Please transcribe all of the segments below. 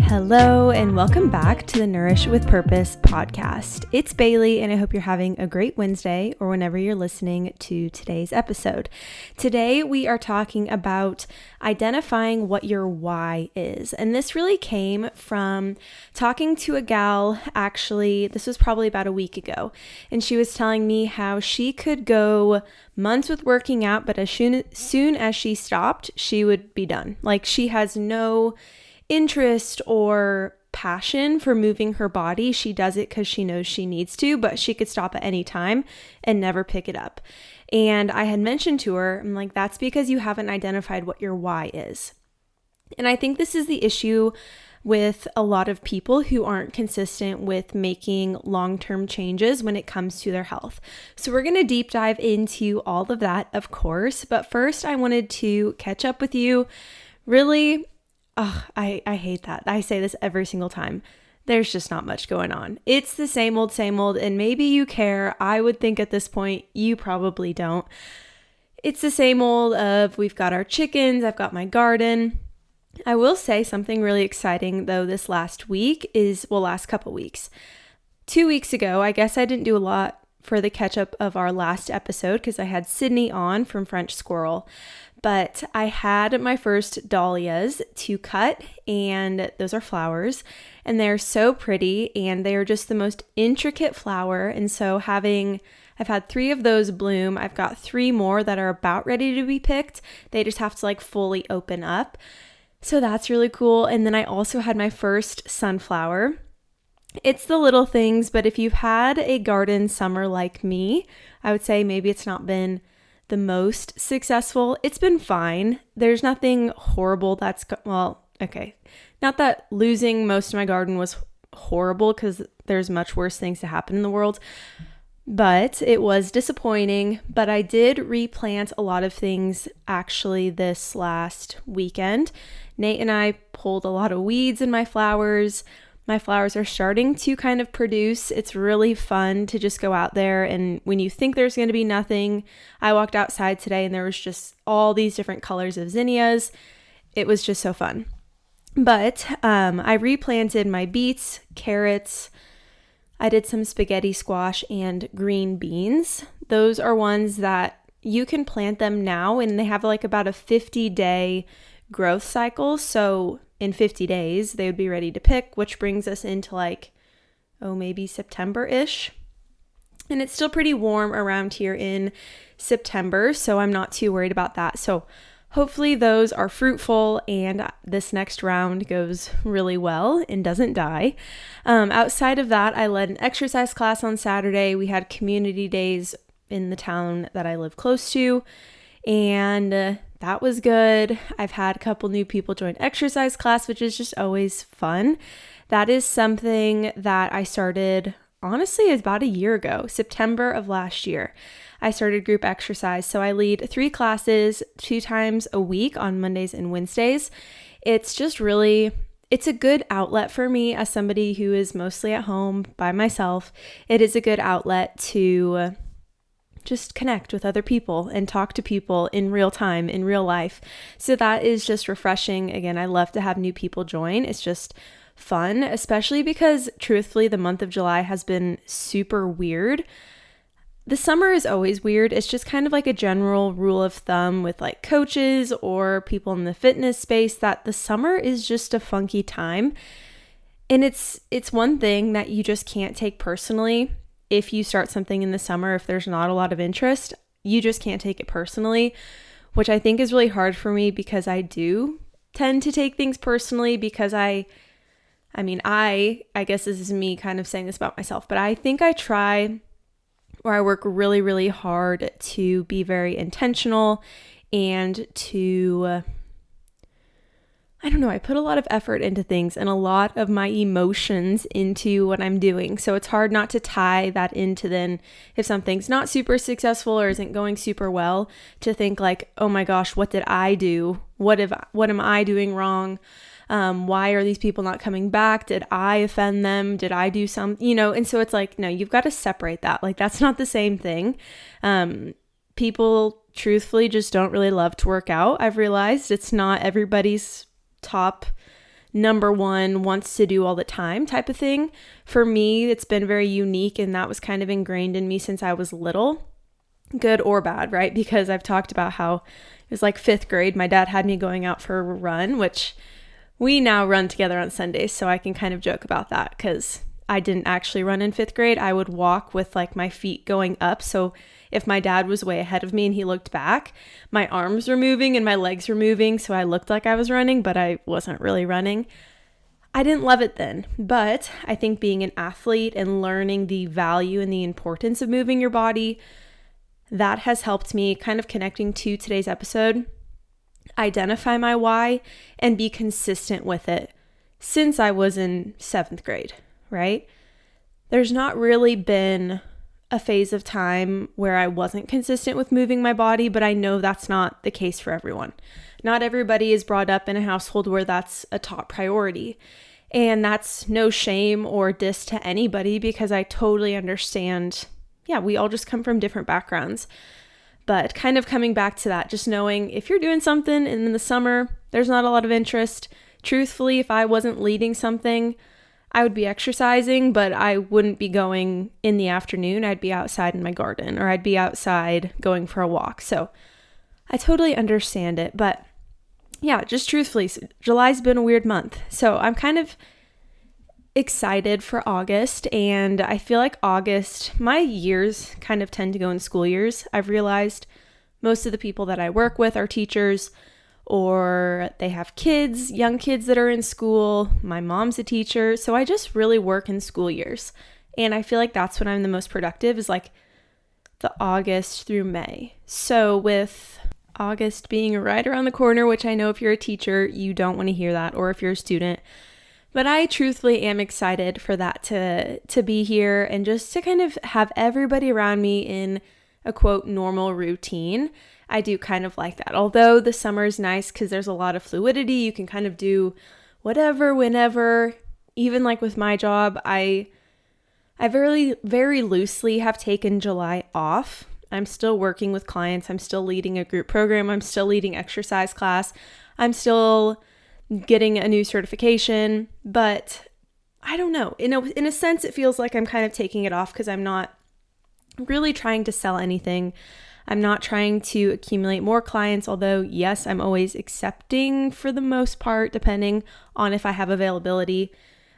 Hello, and welcome back to the Nourish with Purpose podcast. It's Bailey, and I hope you're having a great Wednesday or whenever you're listening to today's episode. Today, we are talking about identifying what your why is. And this really came from talking to a gal, actually, this was probably about a week ago. And she was telling me how she could go months with working out, but as soon as she stopped, she would be done. Like, she has no interest or passion for moving her body. She does it because she knows she needs to, but she could stop at any time and never pick it up. And I had mentioned to her, I'm like, that's because you haven't identified what your why is. And I think this is the issue with a lot of people who aren't consistent with making long-term changes when it comes to their health. So we're going to deep dive into all of that, of course. But first, I wanted to catch up with you. Really, I hate that. I say this every single time. There's just not much going on. It's the same old, and maybe you care. I would think at this point, you probably don't. It's the same old of we've got our chickens, I've got my garden. I will say something really exciting though this last couple weeks. 2 weeks ago, I guess I didn't do a lot for the catch up of our last episode because I had Sydney on from French Squirrel. But I had my first dahlias to cut, and those are flowers, and they're so pretty, and they are just the most intricate flower. And so I've had 3 of those bloom. I've got 3 more that are about ready to be picked. They just have to fully open up. So that's really cool. And then I also had my first sunflower. It's the little things, but if you've had a garden summer like me, I would say maybe it's not been the most successful. It's been fine. There's nothing horrible okay. Not that losing most of my garden was horrible because there's much worse things to happen in the world, but it was disappointing. But I did replant a lot of things actually this last weekend. Nate and I pulled a lot of weeds in my flowers. My flowers are starting to kind of produce. It's really fun to just go out there, and when you think there's going to be nothing, I walked outside today and there was just all these different colors of zinnias. It was just so fun. But I replanted my beets, carrots. I did some spaghetti squash and green beans. Those are ones that you can plant them now, and they have about a 50-day growth cycle. So in 50 days, they would be ready to pick, which brings us into maybe September-ish. And it's still pretty warm around here in September, so I'm not too worried about that. So hopefully those are fruitful and this next round goes really well and doesn't die. Outside of that, I led an exercise class on Saturday. We had community days in the town that I live close to, and that was good. I've had a couple new people join exercise class, which is just always fun. That is something that I started, honestly, about a year ago, September of last year. I started group exercise. So I lead 3 classes 2 times a week on Mondays and Wednesdays. It's a good outlet for me as somebody who is mostly at home by myself. It is a good outlet to just connect with other people and talk to people in real time, in real life. So that is just refreshing. Again, I love to have new people join. It's just fun, especially because truthfully, the month of July has been super weird. The summer is always weird. It's just kind of a general rule of thumb with coaches or people in the fitness space that the summer is just a funky time. And it's one thing that you just can't take personally. If you start something in the summer, if there's not a lot of interest, you just can't take it personally, which I think is really hard for me because I do tend to take things personally because I guess this is me kind of saying this about myself, but I think I try or I work really, really hard to be very intentional and to I put a lot of effort into things and a lot of my emotions into what I'm doing. So it's hard not to tie that into then if something's not super successful or isn't going super well to think oh my gosh, what did I do? What am I doing wrong? Why are these people not coming back? Did I offend them? Did I do some, and so it's no, you've got to separate that. That's not the same thing. people truthfully just don't really love to work out. I've realized it's not everybody's top number one wants to do all the time type of thing. For me, it's been very unique, and that was kind of ingrained in me since I was little, good or bad, right? Because I've talked about how it was like 5th grade. My dad had me going out for a run, which we now run together on Sundays. So I can kind of joke about that because I didn't actually run in 5th grade. I would walk with like my feet going up. So if my dad was way ahead of me and he looked back, my arms were moving and my legs were moving. So I looked like I was running, but I wasn't really running. I didn't love it then, but I think being an athlete and learning the value and the importance of moving your body, that has helped me kind of connecting to today's episode, identify my why and be consistent with it since I was in 7th grade, right? There's not really been a phase of time where I wasn't consistent with moving my body, but I know that's not the case for everyone. Not everybody is brought up in a household where that's a top priority. And that's no shame or diss to anybody because I totally understand. Yeah, we all just come from different backgrounds. But kind of coming back to that, just knowing if you're doing something and in the summer, there's not a lot of interest. Truthfully, if I wasn't leading something, I would be exercising, but I wouldn't be going in the afternoon. I'd be outside in my garden or I'd be outside going for a walk. So I totally understand it. But yeah, just truthfully, July's been a weird month. So I'm kind of excited for August. And I feel like August, my years kind of tend to go in school years. I've realized most of the people that I work with are teachers, or they have kids, young kids that are in school. My mom's a teacher. So I just really work in school years. And I feel like that's when I'm the most productive, is like the August through May. So with August being right around the corner, which I know if you're a teacher, you don't want to hear that, or if you're a student, but I truthfully am excited for that to be here and just to kind of have everybody around me in a quote normal routine. I do kind of like that. Although the summer is nice because there's a lot of fluidity. You can kind of do whatever, whenever. Even like with my job, I very, very loosely have taken July off. I'm still working with clients. I'm still leading a group program. I'm still leading exercise class. I'm still getting a new certification. But I don't know. In a sense, it feels like I'm kind of taking it off because I'm not really trying to sell anything. I'm not trying to accumulate more clients, although yes, I'm always accepting for the most part, depending on if I have availability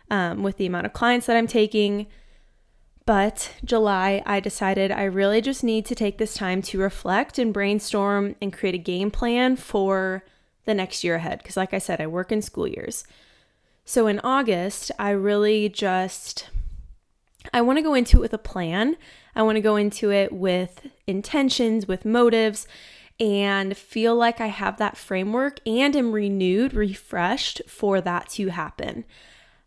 with the amount of clients that I'm taking. But July, I decided I really just need to take this time to reflect and brainstorm and create a game plan for the next year ahead. Because like I said, I work in school years. So in August, I really I want to go into it with a plan. I want to go into it with intentions, with motives, and feel like I have that framework and am renewed, refreshed for that to happen.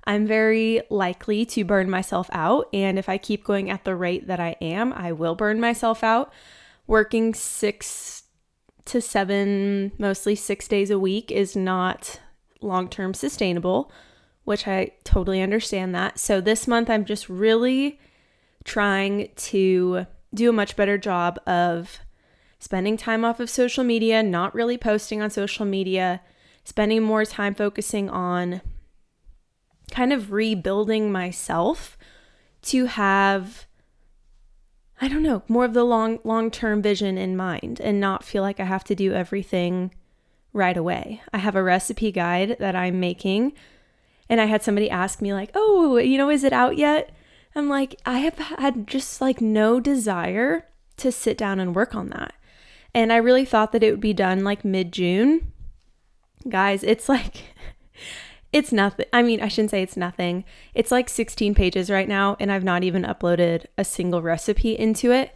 I'm very likely to burn myself out, and if I keep going at the rate that I am, I will burn myself out. Working 6 to 7, mostly 6 days a week is not long-term sustainable, which I totally understand that. So this month, I'm just really trying to do a much better job of spending time off of social media, not really posting on social media, spending more time focusing on kind of rebuilding myself to have, I don't know, more of the long-term vision in mind and not feel like I have to do everything right away. I have a recipe guide that I'm making, and I had somebody ask me like, oh, is it out yet? I'm like, I have had just like no desire to sit down and work on that. And I really thought that it would be done like mid-June. Guys, it's like, it's nothing. I mean, I shouldn't say it's nothing. It's like 16 pages right now, and I've not even uploaded a single recipe into it.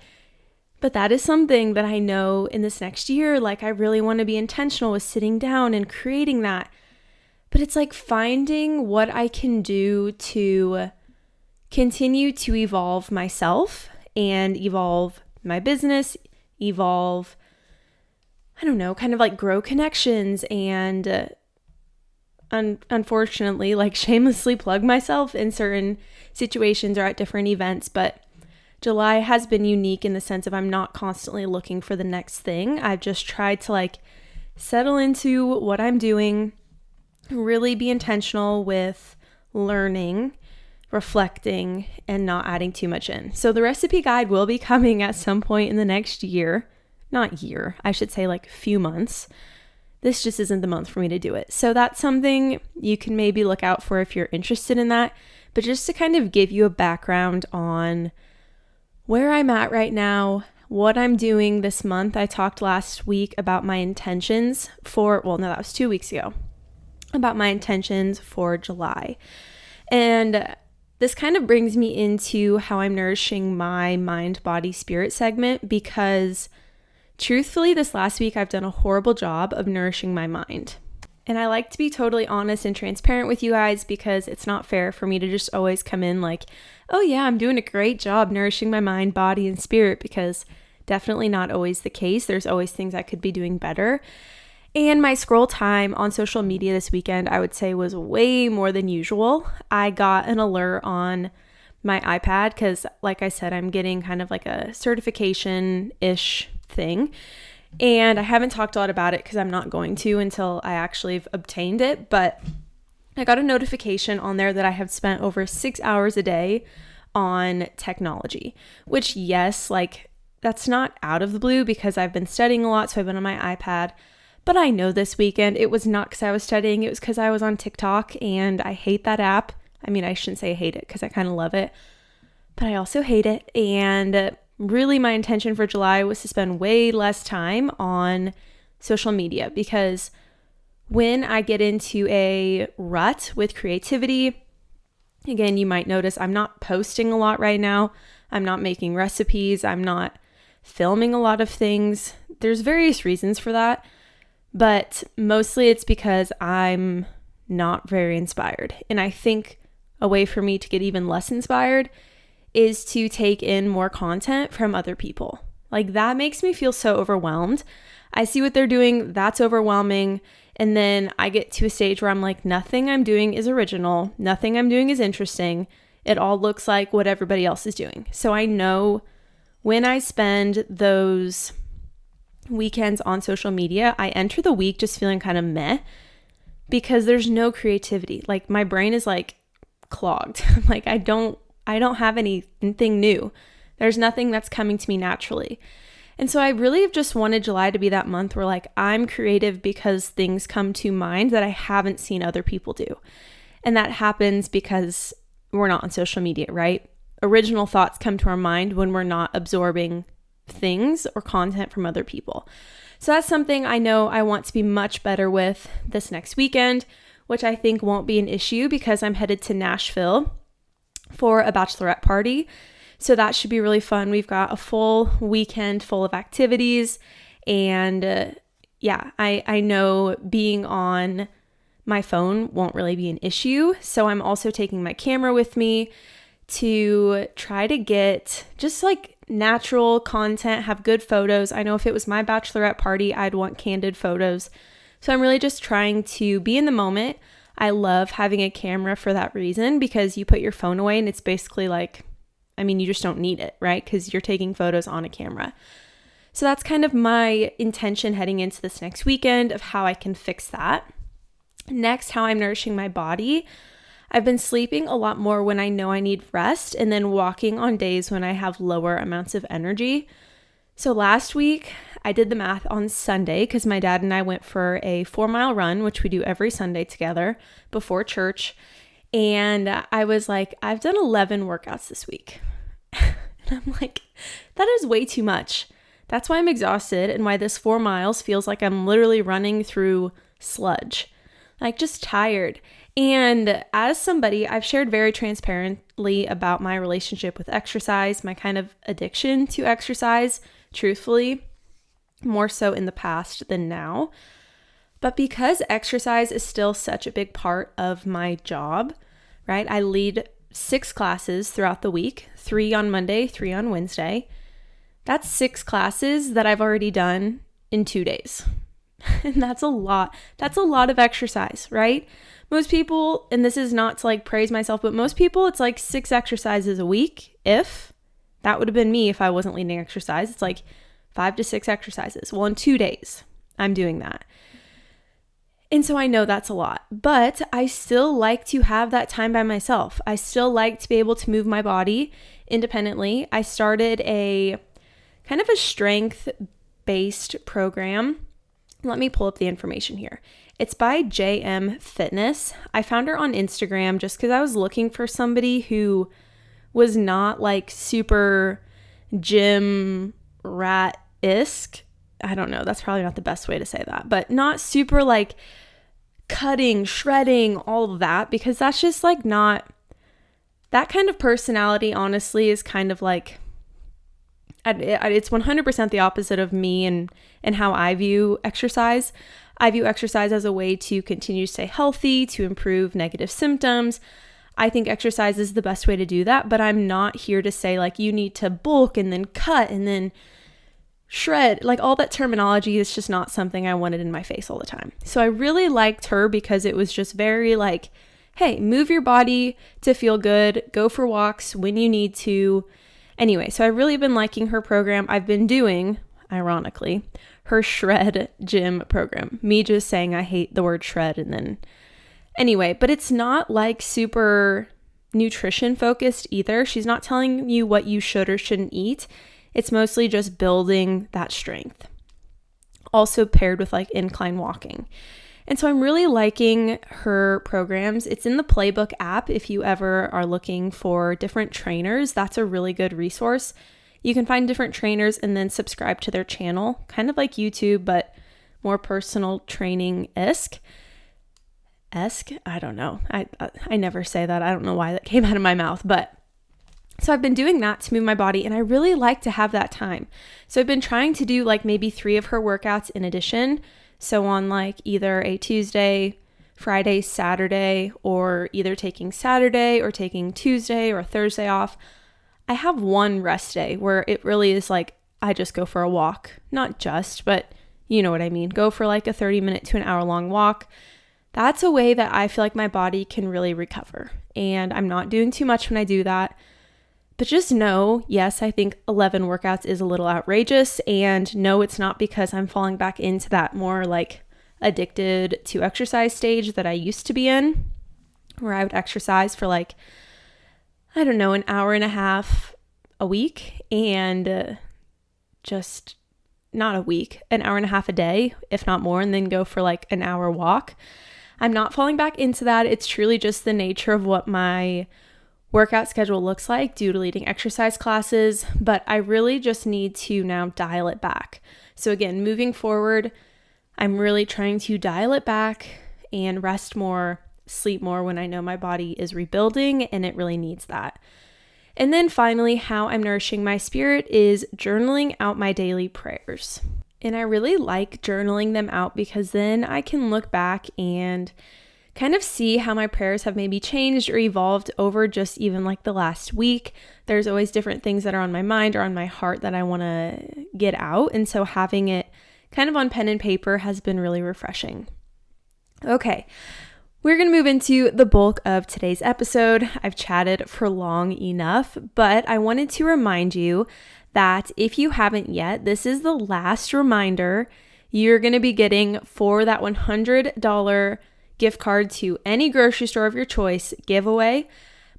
But that is something that I know in this next year, like I really want to be intentional with sitting down and creating that. But it's like finding what I can do to continue to evolve myself and evolve my business, evolve, I don't know, kind of like grow connections and unfortunately, like shamelessly plug myself in certain situations or at different events, but July has been unique in the sense of I'm not constantly looking for the next thing. I've just tried to like settle into what I'm doing, really be intentional with learning, reflecting, and not adding too much in. So the recipe guide will be coming at some point in the next year. Not year, I should say like few months. This just isn't the month for me to do it. So that's something you can maybe look out for if you're interested in that. But just to kind of give you a background on where I'm at right now, what I'm doing this month. I talked last week about my intentions that was 2 weeks ago, about my intentions for July. And this kind of brings me into how I'm nourishing my mind, body, spirit segment, because truthfully, this last week I've done a horrible job of nourishing my mind. And I like to be totally honest and transparent with you guys because it's not fair for me to just always come in like, oh yeah, I'm doing a great job nourishing my mind, body, and spirit, because definitely not always the case. There's always things I could be doing better. And my scroll time on social media this weekend, I would say, was way more than usual. I got an alert on my iPad because, like I said, I'm getting kind of like a certification-ish thing. And I haven't talked a lot about it because I'm not going to until I actually have obtained it. But I got a notification on there that I have spent over 6 hours a day on technology, which, yes, like that's not out of the blue because I've been studying a lot. So I've been on my iPad. But I know this weekend it was not because I was studying. It was because I was on TikTok and I hate that app. I mean, I shouldn't say I hate it because I kind of love it, but I also hate it. And really my intention for July was to spend way less time on social media, because when I get into a rut with creativity, again, you might notice I'm not posting a lot right now. I'm not making recipes. I'm not filming a lot of things. There's various reasons for that, but mostly it's because I'm not very inspired. And I think a way for me to get even less inspired is to take in more content from other people. Like that makes me feel so overwhelmed. I see what they're doing, that's overwhelming. And then I get to a stage where I'm like, nothing I'm doing is original. Nothing I'm doing is interesting. It all looks like what everybody else is doing. So I know when I spend those weekends on social media, I enter the week just feeling kind of meh because there's no creativity. Like my brain is like clogged. Like I don't have anything new. There's nothing that's coming to me naturally. And so I really have just wanted July to be that month where like I'm creative because things come to mind that I haven't seen other people do. And that happens because we're not on social media, right? Original thoughts come to our mind when we're not absorbing things or content from other people. So that's something I know I want to be much better with this next weekend, which I think won't be an issue because I'm headed to Nashville for a bachelorette party. So that should be really fun. We've got a full weekend full of activities. And I know being on my phone won't really be an issue. So I'm also taking my camera with me to try to get just like natural content, have good photos. I know if it was my bachelorette party, I'd want candid photos. So I'm really just trying to be in the moment. I love having a camera for that reason, because you put your phone away and it's basically like, I mean, you just don't need it, right? Because you're taking photos on a camera. So that's kind of my intention heading into this next weekend of how I can fix that. Next, how I'm nourishing my body. I've been sleeping a lot more when I know I need rest, and then walking on days when I have lower amounts of energy. So last week, I did the math on Sunday because my dad and I went for a 4-mile run, which we do every Sunday together before church. And I was like, I've done 11 workouts this week. And I'm like, that is way too much. That's why I'm exhausted and why this 4 miles feels like I'm literally running through sludge, like just tired. And as somebody, I've shared very transparently about my relationship with exercise, my kind of addiction to exercise, truthfully, more so in the past than now. But because exercise is still such a big part of my job, right? I lead 6 classes throughout the week, 3 on Monday, 3 on Wednesday. That's 6 classes that I've already done in 2 days. And that's a lot. That's a lot of exercise, right? Most people, and this is not to like praise myself, but most people, it's like 6 exercises a week, if That would have been me if I wasn't leading exercise. It's like 5 to 6 exercises. Well, in 2 days, I'm doing that. And so I know that's a lot, but I still like to have that time by myself. I still like to be able to move my body independently. I started a kind of a strength-based program. Let me pull up the information here. It's by JM Fitness. I found her on Instagram just because I was looking for somebody who was not like super gym rat-esque. I don't know, that's probably not the best way to say that, but not super like cutting, shredding, all of that, because that's just like not, that kind of personality honestly is kind of like, it's 100% the opposite of me and how I view exercise. I view exercise as a way to continue to stay healthy, to improve negative symptoms. I think exercise is the best way to do that, but I'm not here to say like you need to bulk and then cut and then shred. Like all that terminology is just not something I wanted in my face all the time. So I really liked her because it was just very like, hey, move your body to feel good, go for walks when you need to. Anyway, so I've really been liking her program. I've been doing, ironically, her shred gym program. Me just saying I hate the word shred and then anyway, but it's not like super nutrition focused either. She's not telling you what you should or shouldn't eat. It's mostly just building that strength, also paired with like incline walking. And so I'm really liking her programs. It's in the Playbook app. If you ever are looking for different trainers, that's a really good resource. You can find different trainers and then subscribe to their channel, kind of like YouTube, but more personal training-esque. I don't know. I never say that. I don't know why that came out of my mouth, but so I've been doing that to move my body and I really like to have that time. So I've been trying to do like maybe 3 of her workouts in addition. So on like either a Tuesday, Friday, Saturday, or either taking Saturday or taking Tuesday or Thursday off. I have one rest day where it really is like I just go for a walk. Not just, but you know what I mean. Go for like a 30-minute to an hour-long walk. That's a way that I feel like my body can really recover. And I'm not doing too much when I do that. But just know, yes, I think 11 workouts is a little outrageous. And no, it's not because I'm falling back into that more like addicted to exercise stage that I used to be in, where I would exercise for like, I don't know, an hour and a half a week and just not a week, an hour and a half a day, if not more, and then go for like an hour walk. I'm not falling back into that. It's truly just the nature of what my workout schedule looks like due to leading exercise classes, but I really just need to now dial it back. So again, moving forward, I'm really trying to dial it back and rest more, sleep more when I know my body is rebuilding and it really needs that. And then finally, how I'm nourishing my spirit is journaling out my daily prayers. And I really like journaling them out because then I can look back and kind of see how my prayers have maybe changed or evolved over just even like the last week. There's always different things that are on my mind or on my heart that I want to get out. And so having it kind of on pen and paper has been really refreshing. Okay, we're going to move into the bulk of today's episode. I've chatted for long enough, but I wanted to remind you that if you haven't yet, this is the last reminder you're going to be getting for that $100 gift card to any grocery store of your choice giveaway.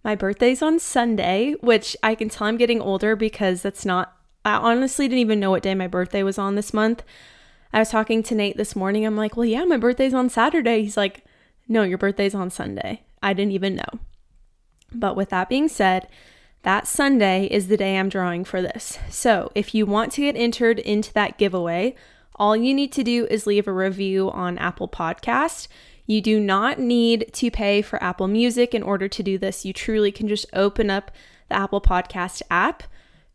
My birthday's on Sunday, which I can tell I'm getting older because I honestly didn't even know what day my birthday was on this month. I was talking to Nate this morning. I'm like, well, yeah, my birthday's on Saturday. He's like, no, your birthday's on Sunday. I didn't even know. But with that being said, that Sunday is the day I'm drawing for this. So if you want to get entered into that giveaway, all you need to do is leave a review on Apple Podcast. You do not need to pay for Apple Music in order to do this. You truly can just open up the Apple Podcast app,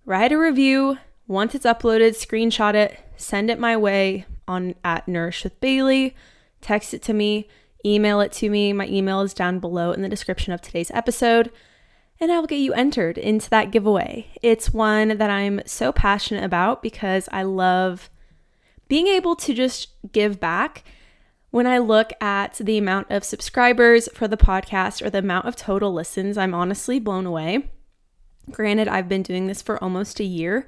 write a review. Once it's uploaded, screenshot it, send it my way at Nourish with Bailey, text it to me, email it to me. My email is down below in the description of today's episode, and I will get you entered into that giveaway. It's one that I'm so passionate about because I love being able to just give back. When I look at the amount of subscribers for the podcast or the amount of total listens, I'm honestly blown away Granted, I've been doing this for almost a year,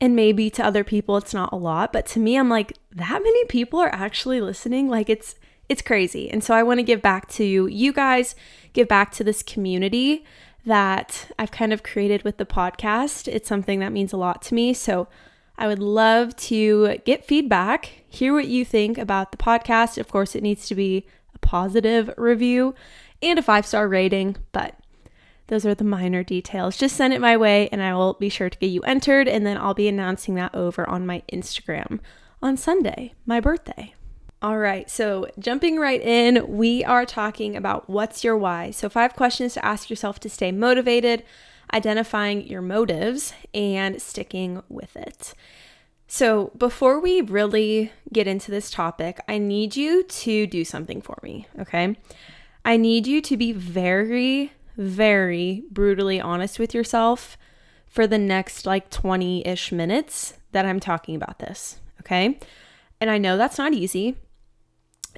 and maybe to other people it's not a lot, but to me, I'm like, that many people are actually listening? Like it's crazy. And so I want to give back to you guys, give back to this community that I've kind of created with the podcast. It's something that means a lot to me. So I would love to get feedback, hear what you think about the podcast. Of course, it needs to be a positive review and a 5-star rating, but those are the minor details. Just send it my way and I will be sure to get you entered, and then I'll be announcing that over on my Instagram on Sunday, my birthday. All right, so jumping right in, we are talking about what's your why. So 5 questions to ask yourself to stay motivated, identifying your motives, and sticking with it. So before we really get into this topic, I need you to do something for me, okay? I need you to be very, very brutally honest with yourself for the next 20-ish minutes that I'm talking about this, okay? And I know that's not easy.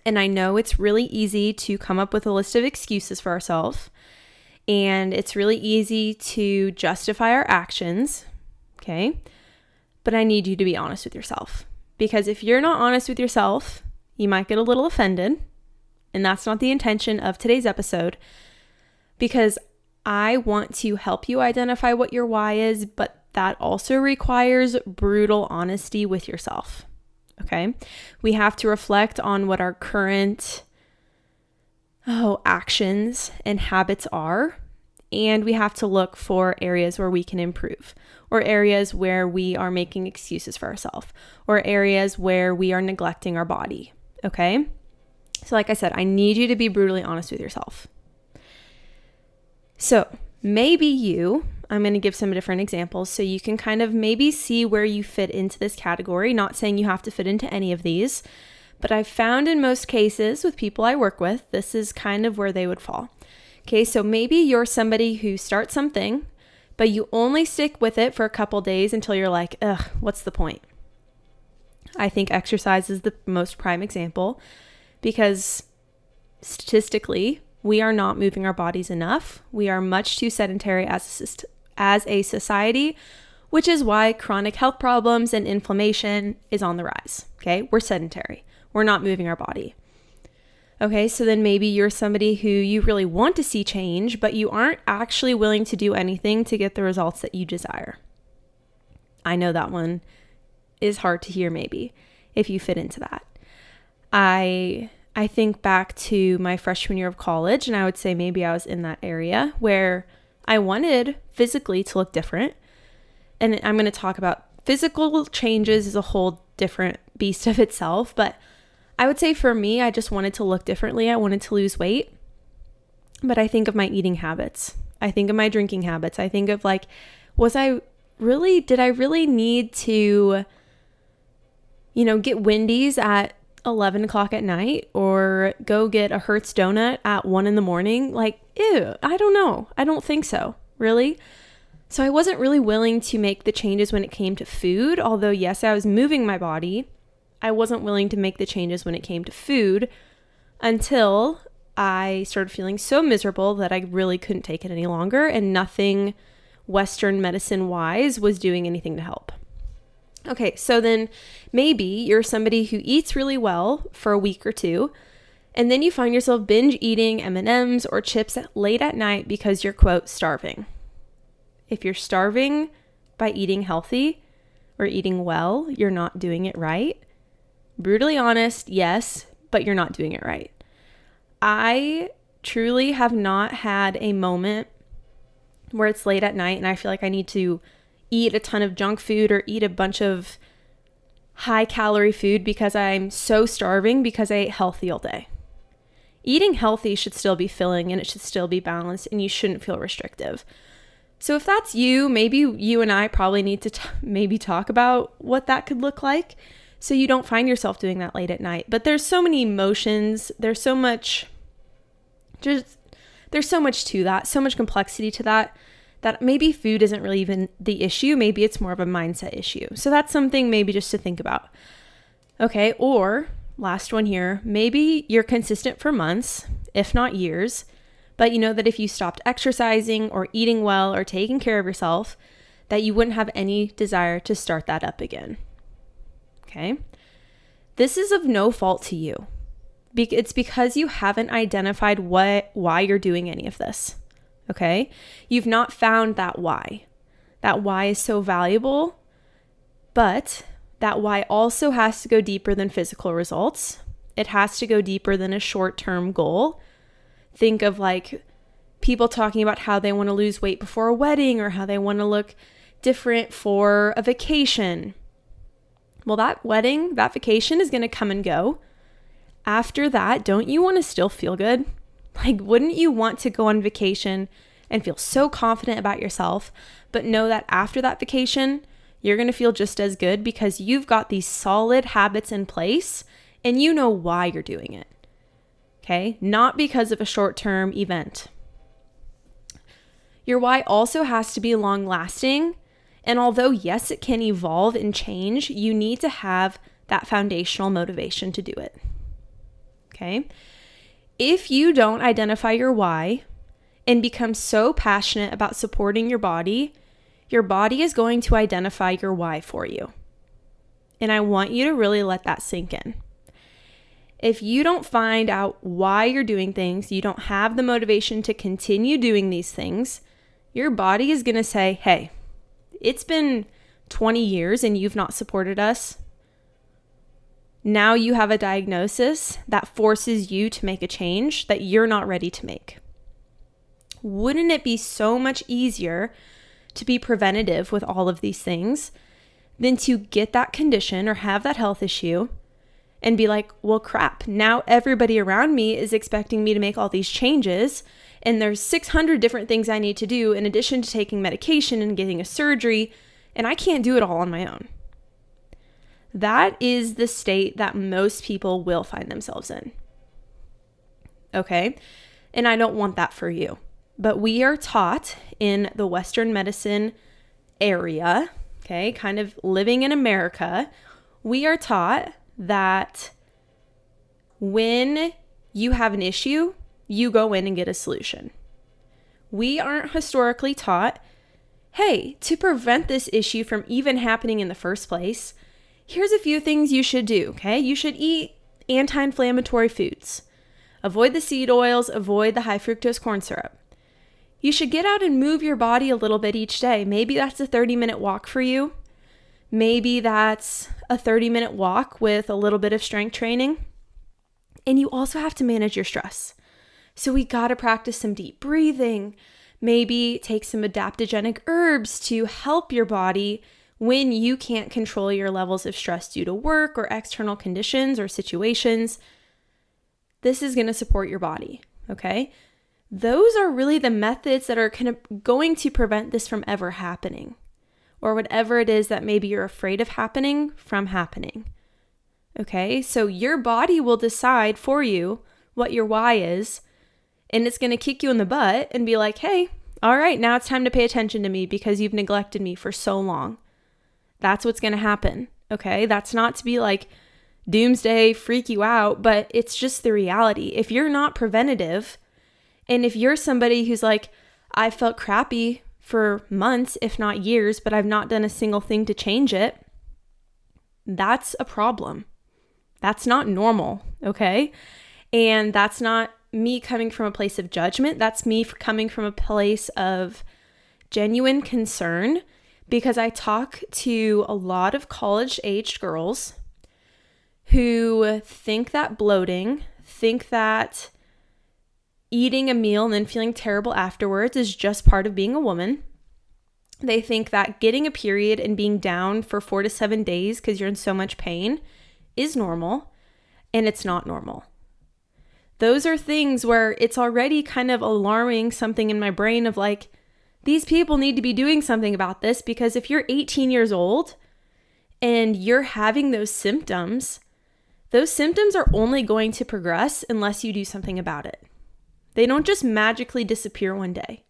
And I know it's really easy to come up with a list of excuses for ourselves. And it's really easy to justify our actions, okay? But I need you to be honest with yourself. Because if you're not honest with yourself, you might get a little offended. And that's not the intention of today's episode. Because I want to help you identify what your why is, but that also requires brutal honesty with yourself. Okay? We have to reflect on what our current actions and habits are, and we have to look for areas where we can improve, or areas where we are making excuses for ourselves, or areas where we are neglecting our body. Okay? So like I said, I need you to be brutally honest with yourself. So maybe I'm going to give some different examples so you can kind of maybe see where you fit into this category. Not saying you have to fit into any of these, but I've found in most cases with people I work with, this is kind of where they would fall. Okay, so maybe you're somebody who starts something, but you only stick with it for a couple days until you're like, ugh, what's the point? I think exercise is the most prime example because statistically, we are not moving our bodies enough. We are much too sedentary as a society, which is why chronic health problems and inflammation is on the rise. Okay, we're sedentary. We're not moving our body. Okay, so then maybe you're somebody who you really want to see change, but you aren't actually willing to do anything to get the results that you desire. I know that one is hard to hear maybe if you fit into that. I think back to my freshman year of college, and I would say maybe I was in that area where I wanted physically to look different. And I'm going to talk about physical changes is a whole different beast of itself. But I would say for me, I just wanted to look differently. I wanted to lose weight. But I think of my eating habits. I think of my drinking habits. I think of did I really need to, get Wendy's at 11 o'clock at night or go get a Hertz donut at 1 in the morning? Ew, I don't know. I don't think so, really. So I wasn't really willing to make the changes when it came to food. Although, yes, I was moving my body. I wasn't willing to make the changes when it came to food until I started feeling so miserable that I really couldn't take it any longer, and nothing Western medicine-wise was doing anything to help. Okay, so then maybe you're somebody who eats really well for a week or two, and then you find yourself binge eating M&Ms or chips late at night because you're, quote, starving. If you're starving by eating healthy or eating well, you're not doing it right. Brutally honest, yes, but you're not doing it right. I truly have not had a moment where it's late at night and I feel like I need to eat a ton of junk food or eat a bunch of high calorie food because I'm so starving because I ate healthy all day. Eating healthy should still be filling and it should still be balanced, and you shouldn't feel restrictive. So if that's you, maybe you and I probably need to maybe talk about what that could look like so you don't find yourself doing that late at night. But there's so many emotions, there's so much to that, so much complexity to that maybe food isn't really even the issue. Maybe it's more of a mindset issue. So that's something maybe just to think about. Okay, or last one here, maybe you're consistent for months, if not years, But you know that if you stopped exercising or eating well or taking care of yourself, that you wouldn't have any desire to start that up again. Okay? This is of no fault to you. It's because you haven't identified why you're doing any of this. Okay? You've not found that why. That why is so valuable, but that why also has to go deeper than physical results. It has to go deeper than a short-term goal. Think of like people talking about how they want to lose weight before a wedding or how they want to look different for a vacation. Well, that wedding, that vacation is going to come and go. After that, don't you want to still feel good? Like, wouldn't you want to go on vacation and feel so confident about yourself, but know that after that vacation, you're going to feel just as good because you've got these solid habits in place and you know why you're doing it. Okay? Not because of a short-term event. Your why also has to be long-lasting. And although, yes, it can evolve and change, you need to have that foundational motivation to do it. Okay? If you don't identify your why and become so passionate about supporting your body is going to identify your why for you. And I want you to really let that sink in. If you don't find out why you're doing things, you don't have the motivation to continue doing these things, your body is going to say, hey, it's been 20 years and you've not supported us. Now you have a diagnosis that forces you to make a change that you're not ready to make. Wouldn't it be so much easier to be preventative with all of these things than to get that condition or have that health issue and be like, well, crap, now everybody around me is expecting me to make all these changes and there's 600 different things I need to do in addition to taking medication and getting a surgery, and I can't do it all on my own. That is the state that most people will find themselves in. Okay? And I don't want that for you. But we are taught in the Western medicine area, okay, kind of living in America, we are taught that when you have an issue, you go in and get a solution. We aren't historically taught, hey, to prevent this issue from even happening in the first place, here's a few things you should do, okay? You should eat anti-inflammatory foods. Avoid the seed oils, avoid the high fructose corn syrup. You should get out and move your body a little bit each day. Maybe that's a 30-minute walk for you. Maybe that's a 30-minute walk with a little bit of strength training. And you also have to manage your stress. So we got to practice some deep breathing. Maybe take some adaptogenic herbs to help your body when you can't control your levels of stress due to work or external conditions or situations. This is going to support your body, okay? Those are really the methods that are going to prevent this from ever happening, or whatever it is that maybe you're afraid of happening from happening. Okay, so your body will decide for you what your why is, and it's going to kick you in the butt and be like, hey, all right, now it's time to pay attention to me because you've neglected me for so long. That's what's going to happen, okay? That's not to be like doomsday, freak you out, but it's just the reality. If you're not preventative, and if you're somebody who's like, I felt crappy for months, if not years, but I've not done a single thing to change it, that's a problem. That's not normal, okay? And that's not me coming from a place of judgment. That's me coming from a place of genuine concern, because I talk to a lot of college-aged girls who think that bloating, think that eating a meal and then feeling terrible afterwards is just part of being a woman. They think that getting a period and being down for 4 to 7 days because you're in so much pain is normal, and it's not normal. Those are things where it's already kind of alarming something in my brain of like, these people need to be doing something about this, because if you're 18 years old and you're having those symptoms are only going to progress unless you do something about it. They don't just magically disappear one day.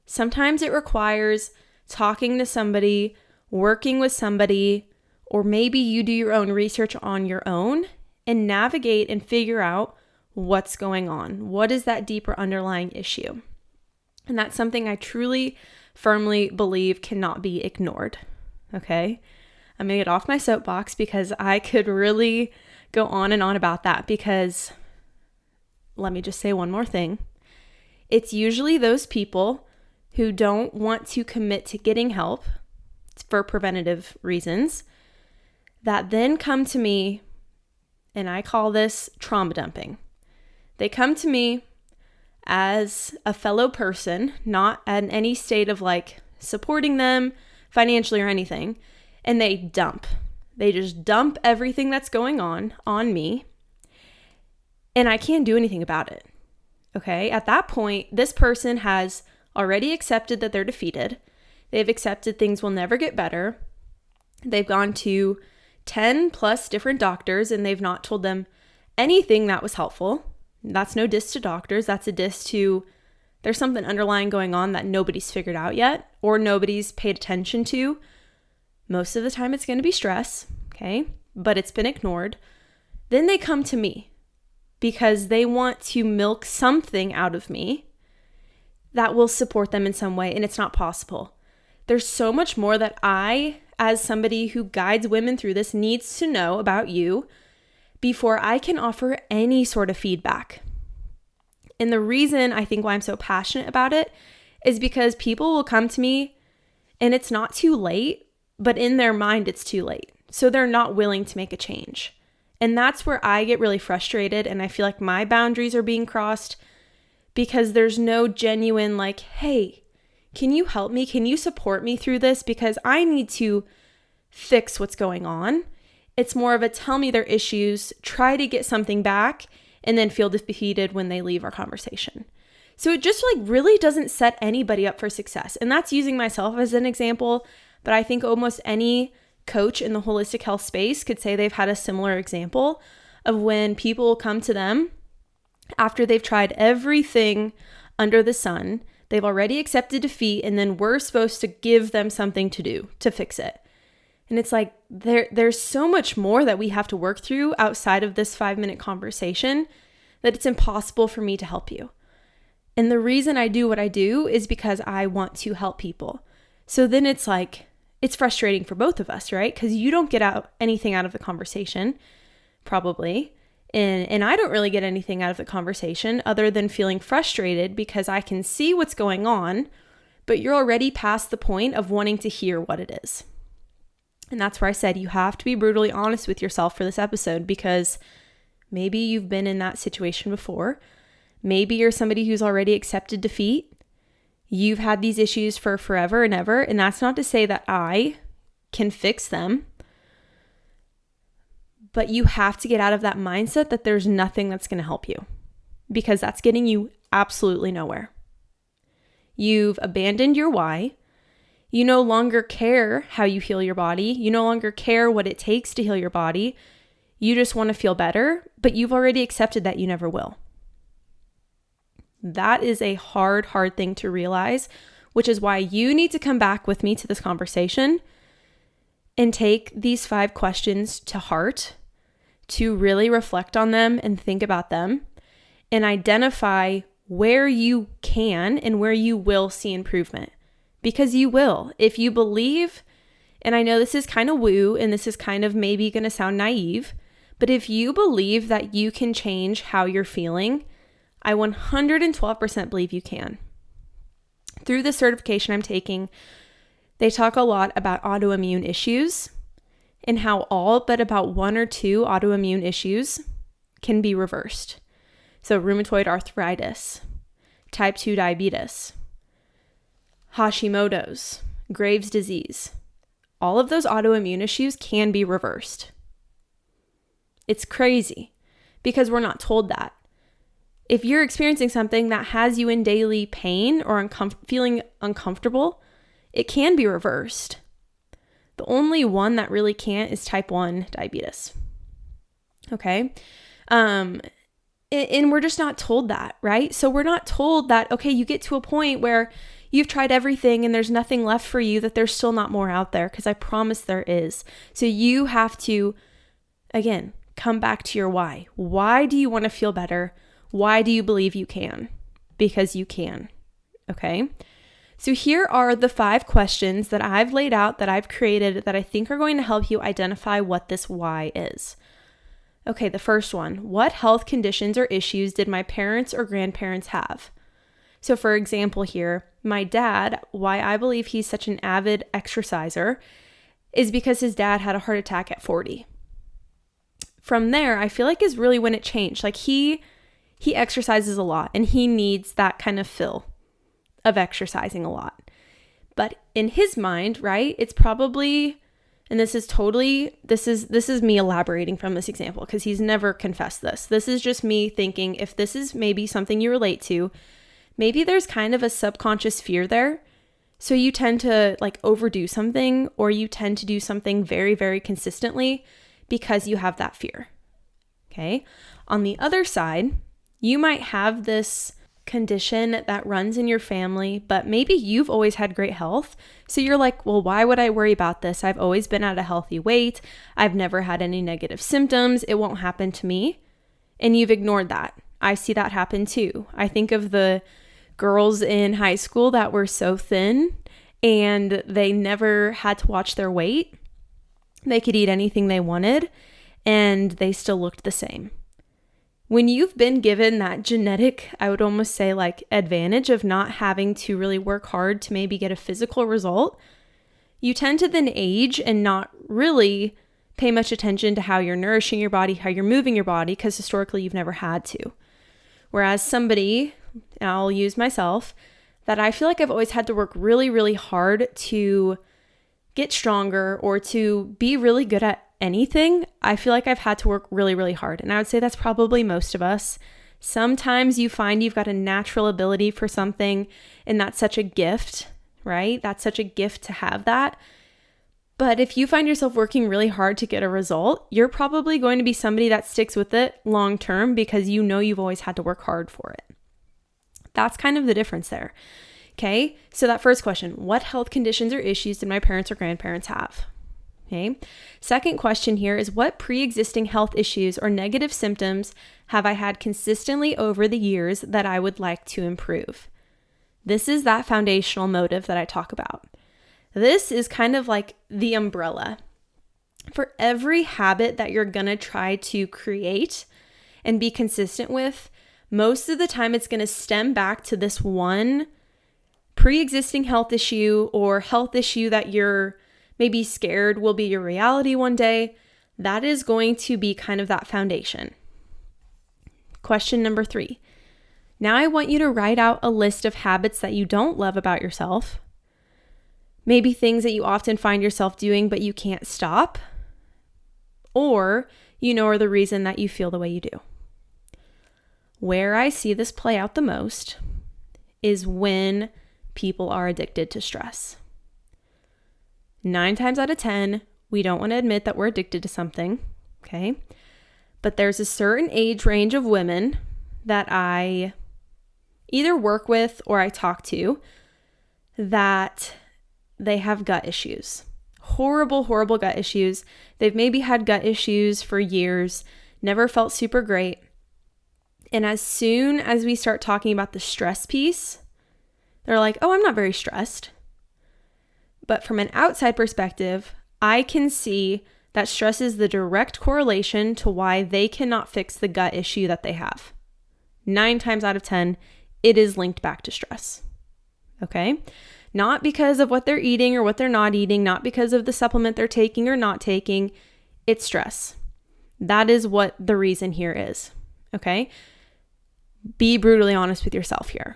Sometimes it requires talking to somebody, working with somebody, or maybe you do your own research on your own and navigate and figure out what's going on. What is that deeper underlying issue? And that's something I truly, firmly believe cannot be ignored. Okay? I'm going to get off my soapbox because I could really go on and on about that, because let me just say one more thing. It's usually those people who don't want to commit to getting help for preventative reasons that then come to me, and I call this trauma dumping. They come to me as a fellow person, not in any state of like supporting them financially or anything, and they dump. They just dump everything that's going on me, and I can't do anything about it. Okay? At that point, this person has already accepted that they're defeated. They've accepted things will never get better. They've gone to 10 plus different doctors, and they've not told them anything that was helpful. That's no diss to doctors. That's a diss to there's something underlying going on that nobody's figured out yet, or nobody's paid attention to. Most of the time it's going to be stress, okay? But it's been ignored. Then they come to me because they want to milk something out of me that will support them in some way, and it's not possible. There's so much more that I, as somebody who guides women through this, needs to know about you before I can offer any sort of feedback. And the reason I think why I'm so passionate about it is because people will come to me and it's not too late, but in their mind it's too late. So they're not willing to make a change. And that's where I get really frustrated, and I feel like my boundaries are being crossed because there's no genuine like, hey, can you help me? Can you support me through this? Because I need to fix what's going on. It's more of a tell me their issues, try to get something back, and then feel defeated when they leave our conversation. So it just like really doesn't set anybody up for success. And that's using myself as an example, but I think almost any coach in the holistic health space could say they've had a similar example of when people come to them after they've tried everything under the sun, they've already accepted defeat, and then we're supposed to give them something to do to fix it. And it's like, there's so much more that we have to work through outside of this 5-minute conversation that it's impossible for me to help you. And the reason I do what I do is because I want to help people. So then it's like, it's frustrating for both of us, right? Because you don't get anything out of the conversation, probably. And I don't really get anything out of the conversation other than feeling frustrated because I can see what's going on, but you're already past the point of wanting to hear what it is. And that's where I said you have to be brutally honest with yourself for this episode, because maybe you've been in that situation before. Maybe you're somebody who's already accepted defeat. You've had these issues for forever and ever, and that's not to say that I can fix them. But you have to get out of that mindset that there's nothing that's going to help you, because that's getting you absolutely nowhere. You've abandoned your why. You no longer care how you heal your body. You no longer care what it takes to heal your body. You just want to feel better, but you've already accepted that you never will. That is a hard thing to realize, which is why you need to come back with me to this conversation and take these 5 questions to heart, to really reflect on them and think about them and identify where you can and where you will see improvement. Because you will. If you believe, and I know this is kind of woo and this is kind of maybe going to sound naive, but if you believe that you can change how you're feeling, I 112% believe you can. Through the certification I'm taking, they talk a lot about autoimmune issues and how all but about 1 or 2 autoimmune issues can be reversed. So rheumatoid arthritis, type 2 diabetes, Hashimoto's, Graves' disease. All of those autoimmune issues can be reversed. It's crazy because we're not told that. If you're experiencing something that has you in daily pain or feeling uncomfortable, it can be reversed. The only one that really can't is type 1 diabetes. Okay? And we're just not told that, right? So we're not told that, okay, you get to a point where you've tried everything and there's nothing left for you, that there's still not more out there, because I promise there is. So you have to, again, come back to your why. Why do you want to feel better? Why do you believe you can? Because you can. Okay? So here are the 5 questions that I've laid out, that I've created, that I think are going to help you identify what this why is. Okay, the first one, what health conditions or issues did my parents or grandparents have? So for example here, my dad, why I believe he's such an avid exerciser is because his dad had a heart attack at 40. From there, I feel like is really when it changed. Like he exercises a lot and he needs that kind of fill of exercising a lot. But in his mind, right, it's probably, and this is me elaborating from this example because he's never confessed this. This is just me thinking, if this is maybe something you relate to, maybe there's kind of a subconscious fear there. So you tend to like overdo something, or you tend to do something very, very consistently because you have that fear. Okay. On the other side, you might have this condition that runs in your family, but maybe you've always had great health. So you're like, well, why would I worry about this? I've always been at a healthy weight. I've never had any negative symptoms. It won't happen to me. And you've ignored that. I see that happen too. I think of the girls in high school that were so thin and they never had to watch their weight. They could eat anything they wanted and they still looked the same. When you've been given that genetic, I would almost say like advantage of not having to really work hard to maybe get a physical result, you tend to then age and not really pay much attention to how you're nourishing your body, how you're moving your body, because historically you've never had to. Whereas somebody, and I'll use myself, that I feel like I've always had to work really, really hard to get stronger or to be really good at anything. I feel like I've had to work really, really hard. And I would say that's probably most of us. Sometimes you find you've got a natural ability for something, and that's such a gift, right? That's such a gift to have that. But if you find yourself working really hard to get a result, you're probably going to be somebody that sticks with it long term because you know you've always had to work hard for it. That's kind of the difference there. Okay, so that first question, what health conditions or issues did my parents or grandparents have? Okay. Second question here is, what pre-existing health issues or negative symptoms have I had consistently over the years that I would like to improve? This is that foundational motive that I talk about. This is kind of like the umbrella. For every habit that you're going to try to create and be consistent with, most of the time it's going to stem back to this one pre-existing health issue or health issue that you're maybe scared will be your reality one day. That is going to be kind of that foundation. Question number 3. Now I want you to write out a list of habits that you don't love about yourself. Maybe things that you often find yourself doing but you can't stop, or are the reason that you feel the way you do. Where I see this play out the most is when people are addicted to stress. 9 times out of 10, we don't want to admit that we're addicted to something, okay? But there's a certain age range of women that I either work with or I talk to that they have gut issues. Horrible, horrible gut issues. They've maybe had gut issues for years, never felt super great. And as soon as we start talking about the stress piece, they're like, oh, I'm not very stressed. But from an outside perspective, I can see that stress is the direct correlation to why they cannot fix the gut issue that they have. 9 times out of 10, it is linked back to stress. Okay? Not because of what they're eating or what they're not eating, not because of the supplement they're taking or not taking. It's stress. That is what the reason here is. Okay? Be brutally honest with yourself here.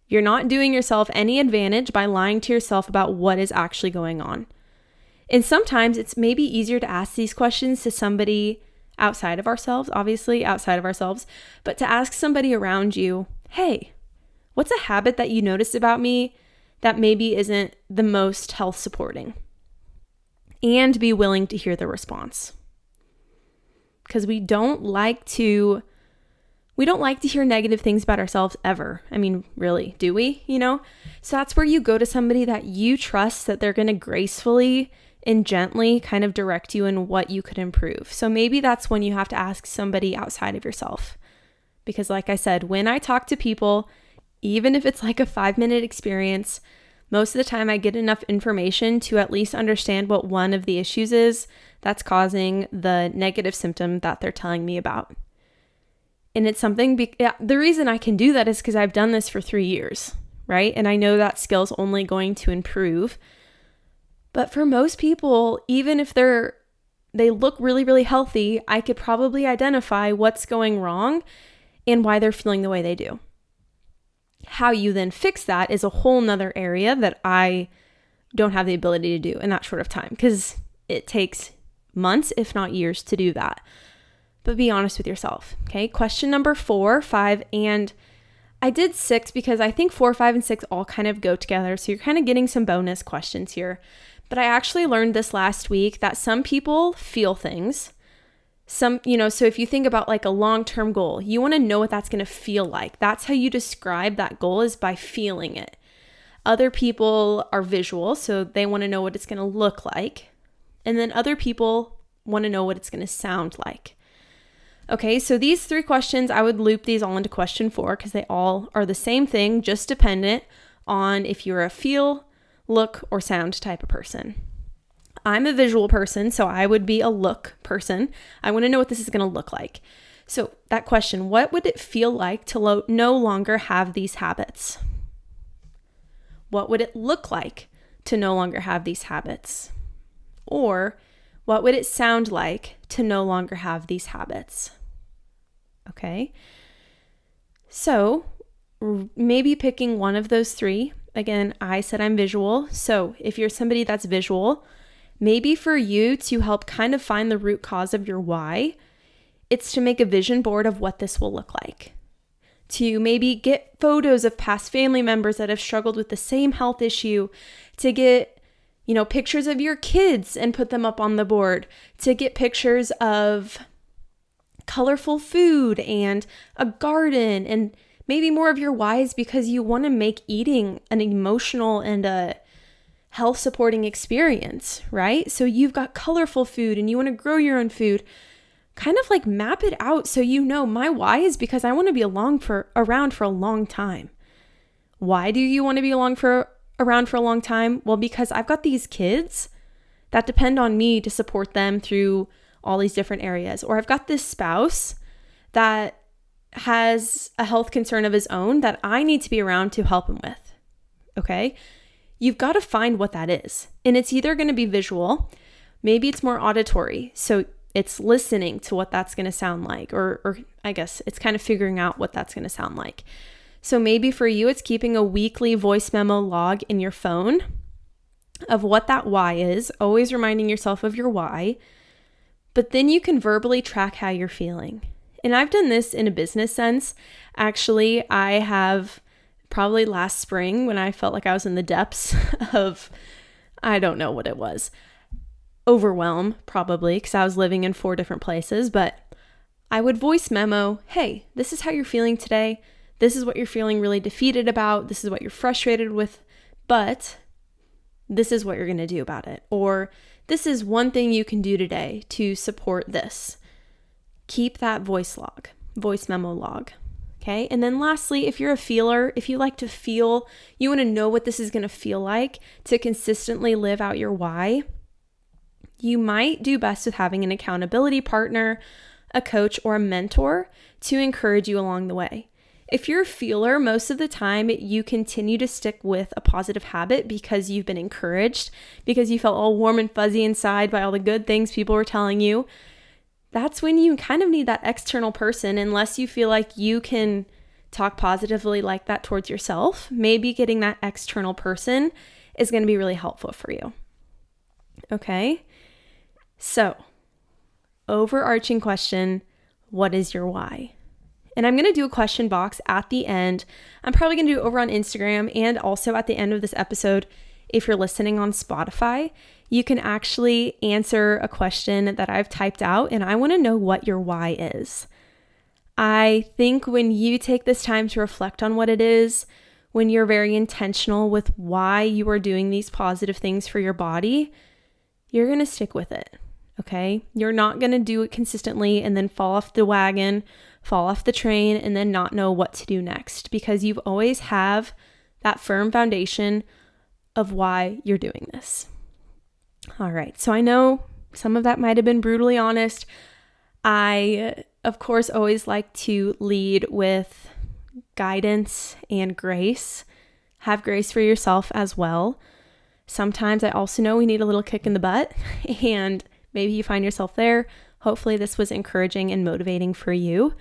You're not doing yourself any advantage by lying to yourself about what is actually going on. And sometimes it's maybe easier to ask these questions to somebody outside of ourselves, obviously outside of ourselves, but to ask somebody around you, hey, what's a habit that you notice about me that maybe isn't the most health supporting? And be willing to hear the response. Because we don't like to hear negative things about ourselves ever. I mean, really, do we? So that's where you go to somebody that you trust, that they're going to gracefully and gently kind of direct you in what you could improve. So maybe that's when you have to ask somebody outside of yourself Because like I said, when I talk to people, even if it's like a 5-minute experience, most of the time I get enough information to at least understand what one of the issues is that's causing the negative symptom that they're telling me about. And it's something, the reason I can do that is because I've done this for 3 years, right? And I know that skill's only going to improve. But for most people, even if they look really, really healthy, I could probably identify what's going wrong and why they're feeling the way they do. How you then fix that is a whole nother area that I don't have the ability to do in that short of time, because it takes months, if not years, to do that. But be honest with yourself. Okay. Question number 4, 5, and I did 6 because I think 4, 5, and 6 all kind of go together. So you're kind of getting some bonus questions here. But I actually learned this last week that some people feel things. So if you think about like a long-term goal, you want to know what that's going to feel like. That's how you describe that goal, is by feeling it. Other people are visual, so they want to know what it's going to look like. And then other people want to know what it's going to sound like. Okay, so these 3 questions, I would loop these all into question 4 because they all are the same thing, just dependent on if you're a feel, look, or sound type of person. I'm a visual person, so I would be a look person. I want to know what this is going to look like. So that question, what would it feel like to no longer have these habits? What would it look like to no longer have these habits? Or what would it sound like to no longer have these habits? Okay. So maybe picking one of those 3. Again, I said I'm visual. So if you're somebody that's visual, maybe for you to help kind of find the root cause of your why, it's to make a vision board of what this will look like. To maybe get photos of past family members that have struggled with the same health issue, to get pictures of your kids and put them up on the board, to get pictures of colorful food and a garden, and maybe more of your whys because you want to make eating an emotional and a health supporting experience, right? So you've got colorful food and you want to grow your own food. Kind of like map it out so my why is because I want to be around for a long time. Why do you want to be around for a long time? Well, because I've got these kids that depend on me to support them through all these different areas. Or I've got this spouse that has a health concern of his own that I need to be around to help him with. Okay? You've got to find what that is. And it's either going to be visual, maybe it's more auditory. So it's listening to what that's going to sound like, or I guess it's kind of figuring out what that's going to sound like. So maybe for you, it's keeping a weekly voice memo log in your phone of what that why is, always reminding yourself of your why, but then you can verbally track how you're feeling. And I've done this in a business sense. Actually, I have probably last spring when I felt like I was in the depths of, I don't know what it was, overwhelm probably, because I was living in 4 different places, but I would voice memo, hey, this is how you're feeling today. This is what you're feeling really defeated about. This is what you're frustrated with, but this is what you're going to do about it. Or this is one thing you can do today to support this. Keep that voice memo log. Okay. And then lastly, if you're a feeler, if you like to feel, you want to know what this is going to feel like to consistently live out your why, you might do best with having an accountability partner, a coach, or a mentor to encourage you along the way. If you're a feeler, most of the time you continue to stick with a positive habit because you've been encouraged, because you felt all warm and fuzzy inside by all the good things people were telling you. That's when you kind of need that external person, unless you feel like you can talk positively like that towards yourself. Maybe getting that external person is going to be really helpful for you. Okay? So, overarching question, what is your why? And I'm going to do a question box at the end. I'm probably going to do it over on Instagram, and also at the end of this episode, if you're listening on Spotify, you can actually answer a question that I've typed out, and I want to know what your why is. I think when you take this time to reflect on what it is, when you're very intentional with why you are doing these positive things for your body, you're going to stick with it. Okay. You're not going to do it consistently and then fall off the wagon, fall off the train, and then not know what to do next, because you've always have that firm foundation of why you're doing this. All right. So I know some of that might have been brutally honest. I, of course, always like to lead with guidance and grace. Have grace for yourself as well. Sometimes I also know we need a little kick in the butt, and maybe you find yourself there. Hopefully this was encouraging and motivating for you.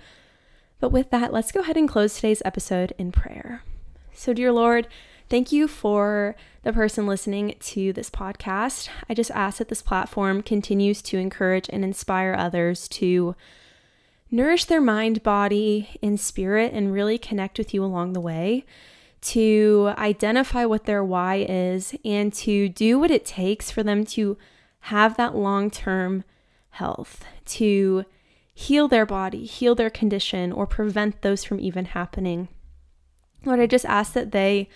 But with that, let's go ahead and close today's episode in prayer. So dear Lord, thank you for the person listening to this podcast. I just ask that this platform continues to encourage and inspire others to nourish their mind, body, and spirit, and really connect with you along the way, to identify what their why is, and to do what it takes for them to have that long-term health, to heal their body, heal their condition, or prevent those from even happening. Lord, I just ask that they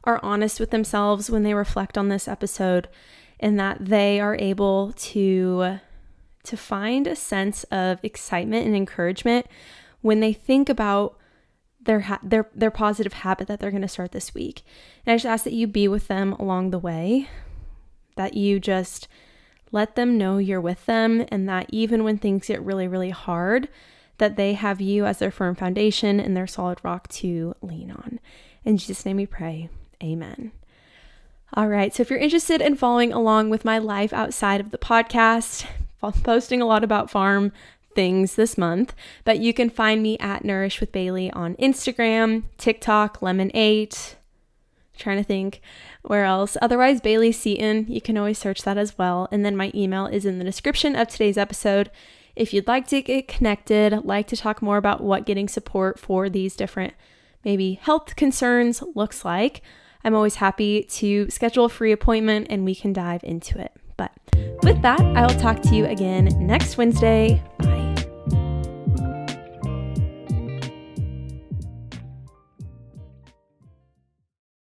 are honest with themselves when they reflect on this episode, and that they are able to find a sense of excitement and encouragement when they think about their positive habit that they're going to start this week. And I just ask that you be with them along the way, that you just let them know you're with them, and that even when things get really, really hard, that they have you as their firm foundation and their solid rock to lean on. In Jesus' name we pray. Amen. All right. So if you're interested in following along with my life outside of the podcast, I'm posting a lot about farm things this month, but you can find me at Nourish with Bailey on Instagram, TikTok, Lemon8. Trying to think where else. Otherwise, Bailey Seaton. You can always search that as well. And then my email is in the description of today's episode. If you'd like to get connected, like to talk more about what getting support for these different maybe health concerns looks like, I'm always happy to schedule a free appointment and we can dive into it. But with that, I will talk to you again next Wednesday.